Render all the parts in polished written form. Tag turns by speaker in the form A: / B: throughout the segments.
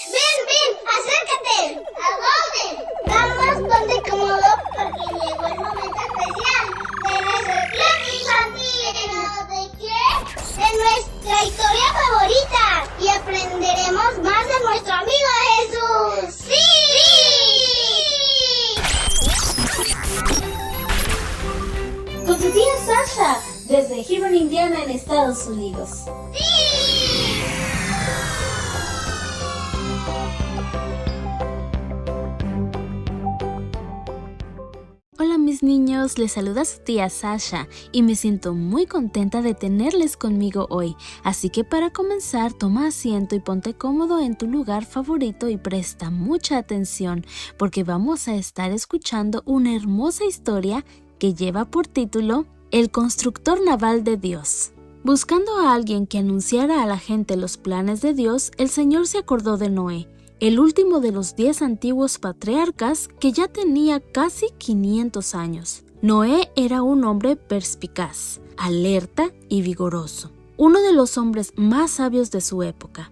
A: Ven, acércate. Vamos, ponte cómodo porque llegó el momento especial de nuestro club infantil. ¿De qué? De nuestra historia favorita. Y aprenderemos más de nuestro amigo Jesús. ¡Sí!
B: Con tu tía Sasha, desde Hebron, Indiana, en Estados Unidos.
C: Hola mis niños, les saluda su tía Sasha y me siento muy contenta de tenerles conmigo hoy. Así que para comenzar, toma asiento y ponte cómodo en tu lugar favorito y presta mucha atención porque vamos a estar escuchando una hermosa historia que lleva por título El constructor naval de Dios. Buscando a alguien que anunciara a la gente los planes de Dios, el Señor se acordó de Noé, el último de los 10 antiguos patriarcas que ya tenía casi 500 años. Noé era un hombre perspicaz, alerta y vigoroso, uno de los hombres más sabios de su época.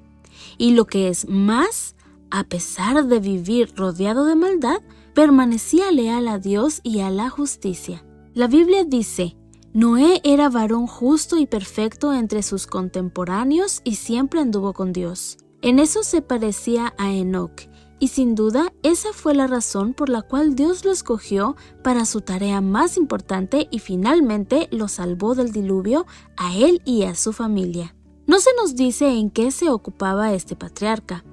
C: Y lo que es más, a pesar de vivir rodeado de maldad, permanecía leal a Dios y a la justicia. La Biblia dice: Noé era varón justo y perfecto entre sus contemporáneos y siempre anduvo con Dios. En eso se parecía a Enoc, y sin duda esa fue la razón por la cual Dios lo escogió para su tarea más importante y finalmente lo salvó del diluvio a él y a su familia. No se nos dice en qué se ocupaba este patriarca.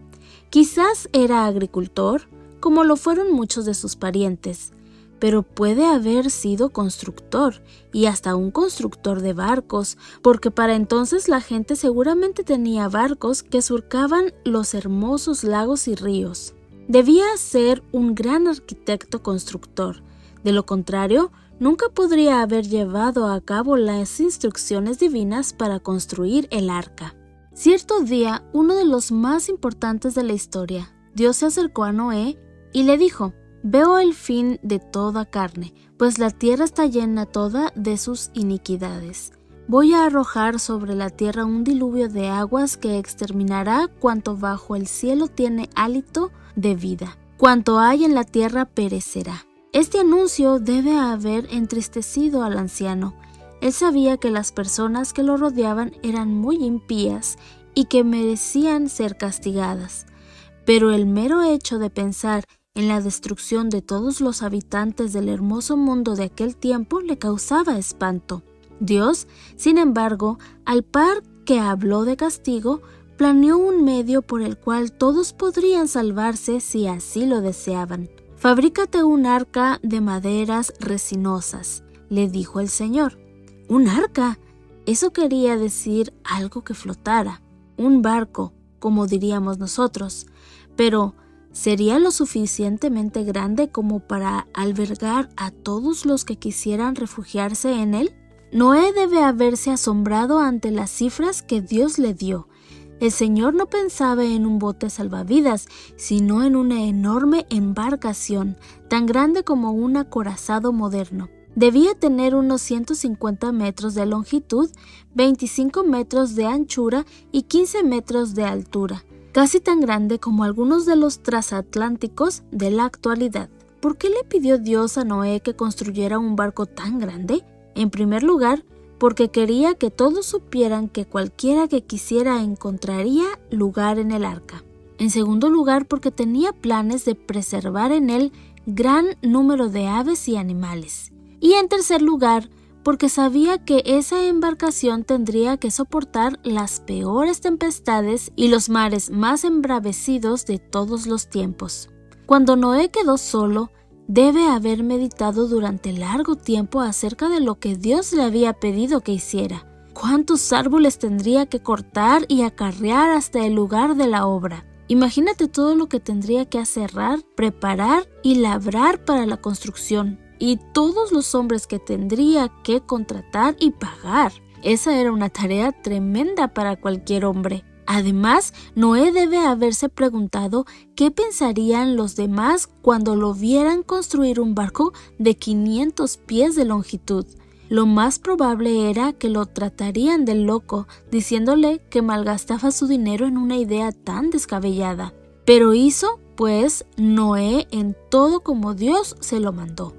C: Quizás era agricultor, como lo fueron muchos de sus parientes, pero puede haber sido constructor y hasta un constructor de barcos, porque para entonces la gente seguramente tenía barcos que surcaban los hermosos lagos y ríos. Debía ser un gran arquitecto constructor, de lo contrario, nunca podría haber llevado a cabo las instrucciones divinas para construir el arca. Cierto día, uno de los más importantes de la historia, Dios se acercó a Noé y le dijo: Veo el fin de toda carne, pues la tierra está llena toda de sus iniquidades. Voy a arrojar sobre la tierra un diluvio de aguas que exterminará cuanto bajo el cielo tiene hálito de vida. Cuanto hay en la tierra perecerá. Este anuncio debe haber entristecido al anciano. Él sabía que las personas que lo rodeaban eran muy impías y que merecían ser castigadas. Pero el mero hecho de pensar en la destrucción de todos los habitantes del hermoso mundo de aquel tiempo le causaba espanto. Dios, sin embargo, al par que habló de castigo, planeó un medio por el cual todos podrían salvarse si así lo deseaban. «Fabrícate un arca de maderas resinosas», le dijo el Señor. ¿Un arca? Eso quería decir algo que flotara, un barco, como diríamos nosotros, pero ¿sería lo suficientemente grande como para albergar a todos los que quisieran refugiarse en él? Noé debe haberse asombrado ante las cifras que Dios le dio. El Señor no pensaba en un bote salvavidas, sino en una enorme embarcación, tan grande como un acorazado moderno. Debía tener unos 150 metros de longitud, 25 metros de anchura y 15 metros de altura, casi tan grande como algunos de los transatlánticos de la actualidad. ¿Por qué le pidió Dios a Noé que construyera un barco tan grande? En primer lugar, porque quería que todos supieran que cualquiera que quisiera encontraría lugar en el arca. En segundo lugar, porque tenía planes de preservar en él gran número de aves y animales. Y en tercer lugar, porque sabía que esa embarcación tendría que soportar las peores tempestades y los mares más embravecidos de todos los tiempos. Cuando Noé quedó solo, debe haber meditado durante largo tiempo acerca de lo que Dios le había pedido que hiciera. ¿Cuántos árboles tendría que cortar y acarrear hasta el lugar de la obra? Imagínate todo lo que tendría que aserrar, preparar y labrar para la construcción. Y todos los hombres que tendría que contratar y pagar. Esa era una tarea tremenda para cualquier hombre. Además, Noé debe haberse preguntado qué pensarían los demás cuando lo vieran construir un barco de 500 pies de longitud. Lo más probable era que lo tratarían de loco, diciéndole que malgastaba su dinero en una idea tan descabellada. Pero hizo, pues, Noé en todo como Dios se lo mandó.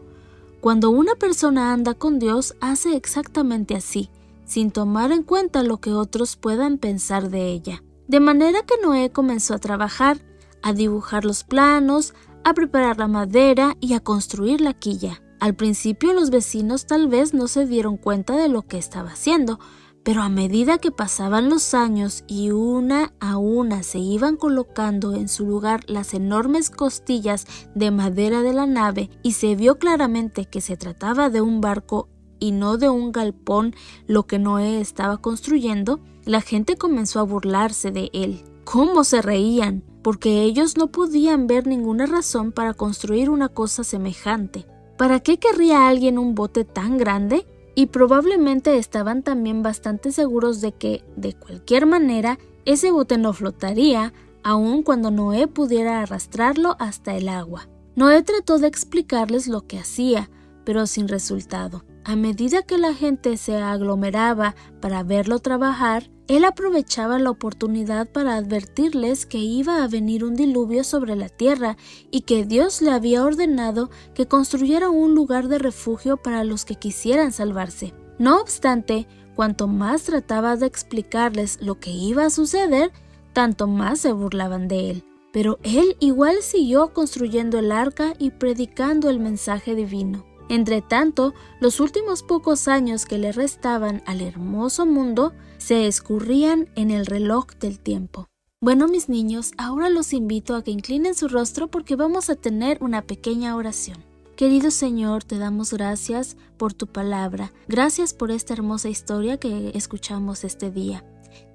C: Cuando una persona anda con Dios, hace exactamente así, sin tomar en cuenta lo que otros puedan pensar de ella. De manera que Noé comenzó a trabajar, a dibujar los planos, a preparar la madera y a construir la quilla. Al principio los vecinos tal vez no se dieron cuenta de lo que estaba haciendo, pero a medida que pasaban los años y una a una se iban colocando en su lugar las enormes costillas de madera de la nave y se vio claramente que se trataba de un barco y no de un galpón lo que Noé estaba construyendo, la gente comenzó a burlarse de él. ¿Cómo se reían? Porque ellos no podían ver ninguna razón para construir una cosa semejante. ¿Para qué querría alguien un bote tan grande? Y probablemente estaban también bastante seguros de que, de cualquier manera, ese bote no flotaría, aun cuando Noé pudiera arrastrarlo hasta el agua. Noé trató de explicarles lo que hacía, pero sin resultado. A medida que la gente se aglomeraba para verlo trabajar, él aprovechaba la oportunidad para advertirles que iba a venir un diluvio sobre la tierra y que Dios le había ordenado que construyera un lugar de refugio para los que quisieran salvarse. No obstante, cuanto más trataba de explicarles lo que iba a suceder, tanto más se burlaban de él. Pero él igual siguió construyendo el arca y predicando el mensaje divino. Entretanto, los últimos pocos años que le restaban al hermoso mundo se escurrían en el reloj del tiempo. Bueno, mis niños, ahora los invito a que inclinen su rostro porque vamos a tener una pequeña oración. Querido Señor, te damos gracias por tu palabra. Gracias por esta hermosa historia que escuchamos este día.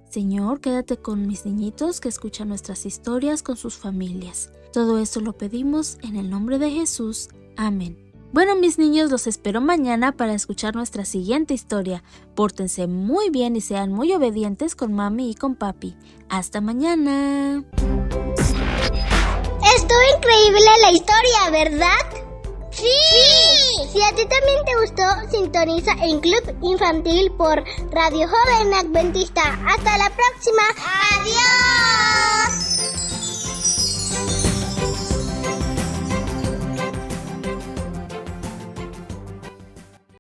C: Señor, quédate con mis niñitos que escuchan nuestras historias con sus familias. Todo esto lo pedimos en el nombre de Jesús. Amén. Bueno, mis niños, los espero mañana para escuchar nuestra siguiente historia. Pórtense muy bien y sean muy obedientes con mami y con papi. ¡Hasta mañana!
A: Estuvo increíble la historia, ¿verdad? ¡Sí! Si a ti también te gustó, sintoniza el Club Infantil por Radio Joven Adventista. ¡Hasta la próxima!